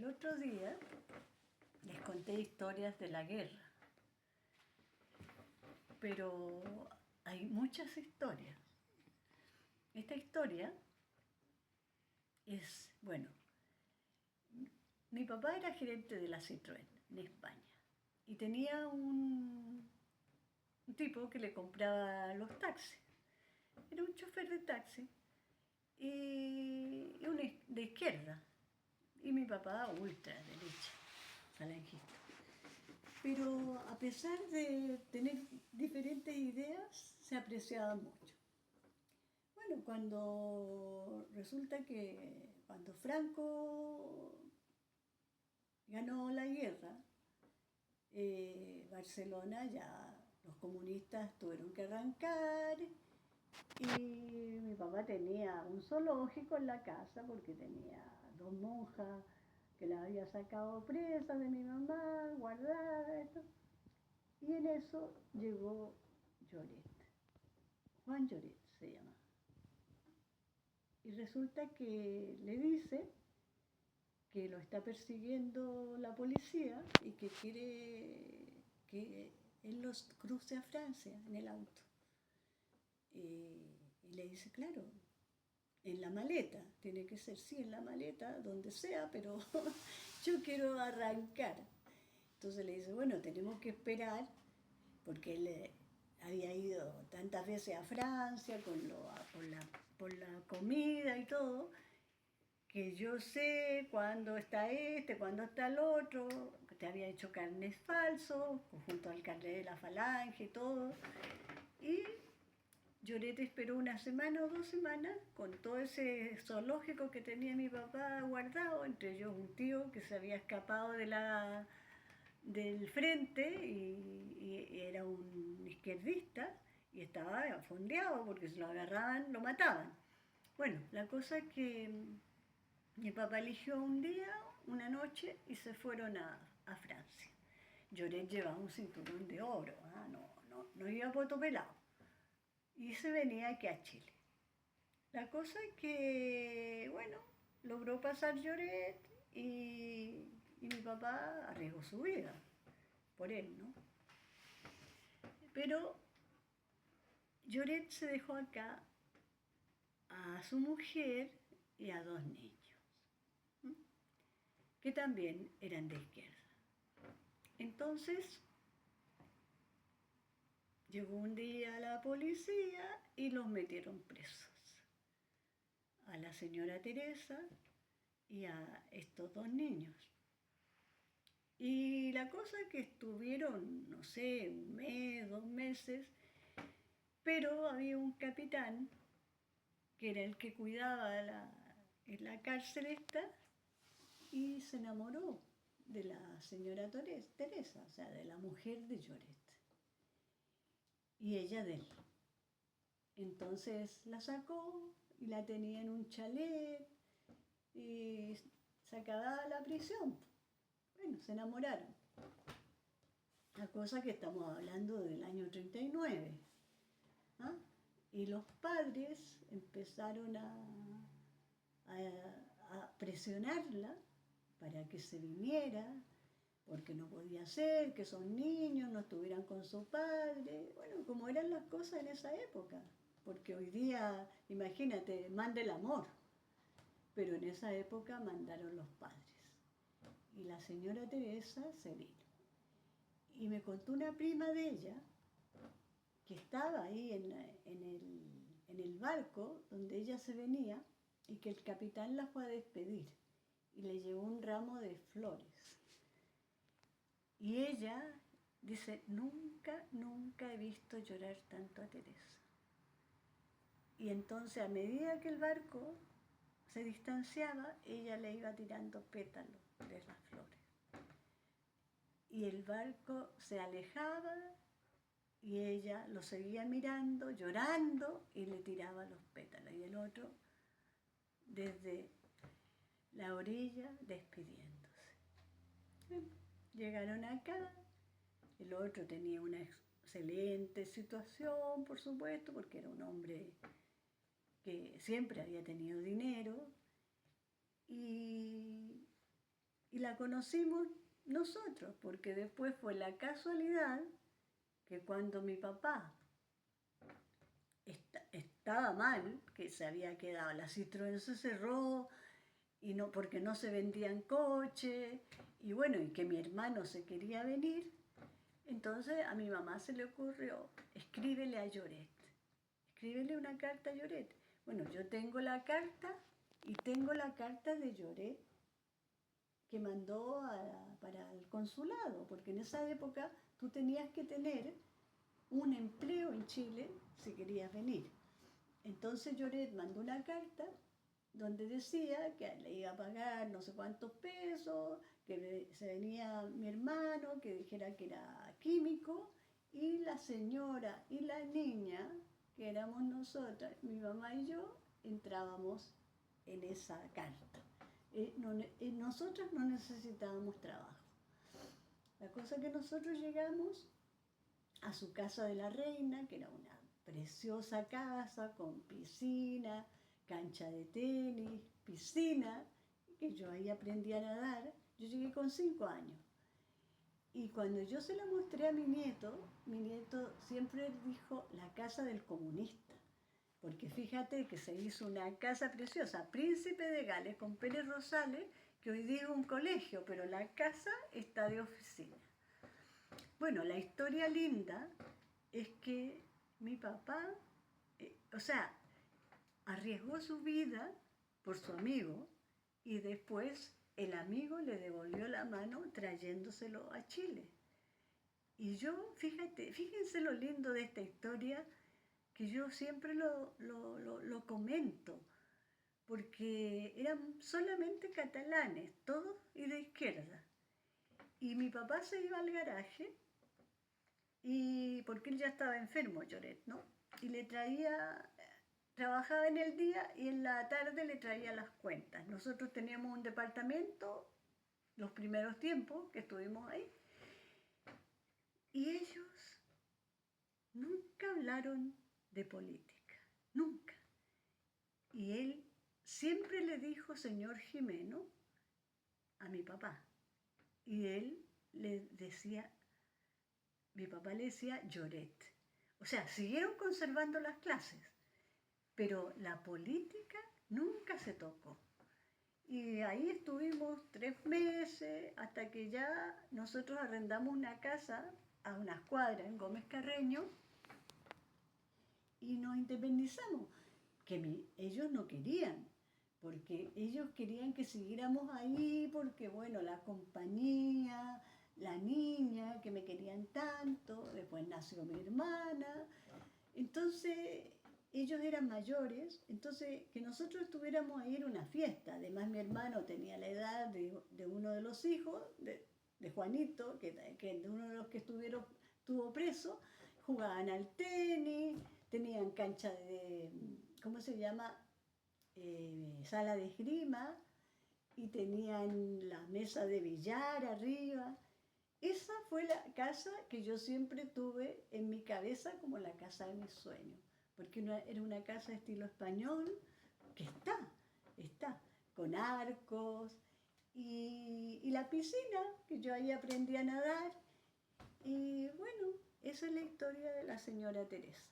El otro día les conté historias de la guerra, pero hay muchas historias. Esta historia es, bueno, mi papá era gerente de la Citroën en España y tenía un tipo que le compraba los taxis. Era un chofer de taxi y uno de izquierda. Y mi papá ultra derecha, falangista. Pero a pesar de tener diferentes ideas, se apreciaban mucho. Bueno, cuando resulta que cuando Franco ganó la guerra, Barcelona ya los comunistas tuvieron que arrancar y mi papá tenía un zoológico en la casa porque tenía 2 monjas que las había sacado presas de mi mamá, guardadas, y en eso llegó Lloret, Juan Lloret se llama. Y resulta que le dice que lo está persiguiendo la policía y que quiere que él los cruce a Francia en el auto. Y le dice, claro, en la maleta, tiene que ser, sí, en la maleta, donde sea, pero yo quiero arrancar. Entonces le dice, bueno, tenemos que esperar, porque él había ido tantas veces a Francia por la comida y todo, que yo sé cuándo está cuándo está el otro, que te había hecho carnes falsos, junto al carnet de la falange y todo. Y Lloret esperó 1 semana o 2 semanas con todo ese zoológico que tenía mi papá guardado, entre ellos un tío que se había escapado del frente y era un izquierdista y estaba fondeado porque si lo agarraban lo mataban. Bueno, la cosa es que mi papá eligió un día, una noche y se fueron a Francia. Lloret llevaba un cinturón de oro, no iba poto pelado. Y se venía aquí a Chile. La cosa es que, bueno, logró pasar Lloret y mi papá arriesgó su vida por él, ¿no? Pero Lloret se dejó acá a su mujer y a 2 niños, que también eran de izquierda. Entonces, llegó un día la policía y los metieron presos. A la señora Teresa y a estos 2 niños. Y la cosa es que estuvieron, no sé, 1 mes, 2 meses, pero había un capitán, que era el que cuidaba en la cárcel esta, y se enamoró de la señora Teresa, o sea, de la mujer de Lloret. Y ella de él. Entonces la sacó y la tenía en un chalet y sacada a la prisión. Bueno, se enamoraron. La cosa que estamos hablando del año 39. ¿Ah? Y los padres empezaron a presionarla para que se viniera, porque no podía ser que esos niños no estuvieran con su padre. Bueno, como eran las cosas en esa época, porque hoy día, imagínate, manda el amor, pero en esa época mandaron los padres. Y la señora Teresa se vino. Y me contó una prima de ella, que estaba ahí en el barco donde ella se venía, y que el capitán la fue a despedir y le llevó un ramo de flores. Y ella dice, nunca he visto llorar tanto a Teresa. Y entonces a medida que el barco se distanciaba, ella le iba tirando pétalos de las flores. Y el barco se alejaba y ella lo seguía mirando, llorando, y le tiraba los pétalos. Y el otro, desde la orilla, despidiéndose. Llegaron acá, el otro tenía una excelente situación, por supuesto, porque era un hombre que siempre había tenido dinero, y la conocimos nosotros, porque después fue la casualidad que cuando mi papá estaba mal, que se había quedado, la Citroën se cerró, y no, porque no se vendían coches, y bueno, y que mi hermano se quería venir, entonces a mi mamá se le ocurrió, escríbele a Lloret, escríbele una carta a Lloret. Bueno, yo tengo la carta y tengo la carta de Lloret que mandó para el consulado, porque en esa época tú tenías que tener un empleo en Chile si querías venir. Entonces Lloret mandó una carta donde decía que le iba a pagar no sé cuántos pesos, que se venía mi hermano, que dijera que era químico, y la señora y la niña, que éramos nosotras, mi mamá y yo, entrábamos en esa carta. Nosotras no necesitábamos trabajo. La cosa que nosotros llegamos a su casa de la reina, que era una preciosa casa con piscina, cancha de tenis, piscina, que yo ahí aprendí a nadar. Yo llegué con 5 años. Y cuando yo se la mostré a mi nieto siempre dijo la casa del comunista. Porque fíjate que se hizo una casa preciosa, Príncipe de Gales, con Pérez Rosales, que hoy día es un colegio, pero la casa está de oficina. Bueno, la historia linda es que mi papá, arriesgó su vida por su amigo y después el amigo le devolvió la mano trayéndoselo a Chile. Y yo, fíjense lo lindo de esta historia, que yo siempre lo comento, porque eran solamente catalanes, todos y de izquierda. Y mi papá se iba al garaje, y porque él ya estaba enfermo, Lloret, ¿no? Y le traía, trabajaba en el día y en la tarde le traía las cuentas. Nosotros teníamos un departamento, los primeros tiempos que estuvimos ahí, y ellos nunca hablaron de política, nunca. Y él siempre le dijo señor Jimeno a mi papá. Y él le decía, mi papá le decía Lloret. O sea, siguieron conservando las clases, pero la política nunca se tocó. Y ahí estuvimos 3 meses hasta que ya nosotros arrendamos una casa a unas cuadras en Gómez Carreño y nos independizamos, que ellos no querían, porque ellos querían que siguiéramos ahí, porque bueno, la compañía, la niña, que me querían tanto, después nació mi hermana, entonces ellos eran mayores, entonces que nosotros estuviéramos ahí era una fiesta, además mi hermano tenía la edad de uno de los hijos, de Juanito, que de uno de los que estuvo preso, jugaban al tenis, tenían cancha de, ¿cómo se llama? Sala de esgrima, y tenían la mesa de billar arriba. Esa fue la casa que yo siempre tuve en mi cabeza como la casa de mis sueños, porque era una casa de estilo español que está, con arcos, y la piscina, que yo ahí aprendí a nadar, y bueno, esa es la historia de la señora Teresa.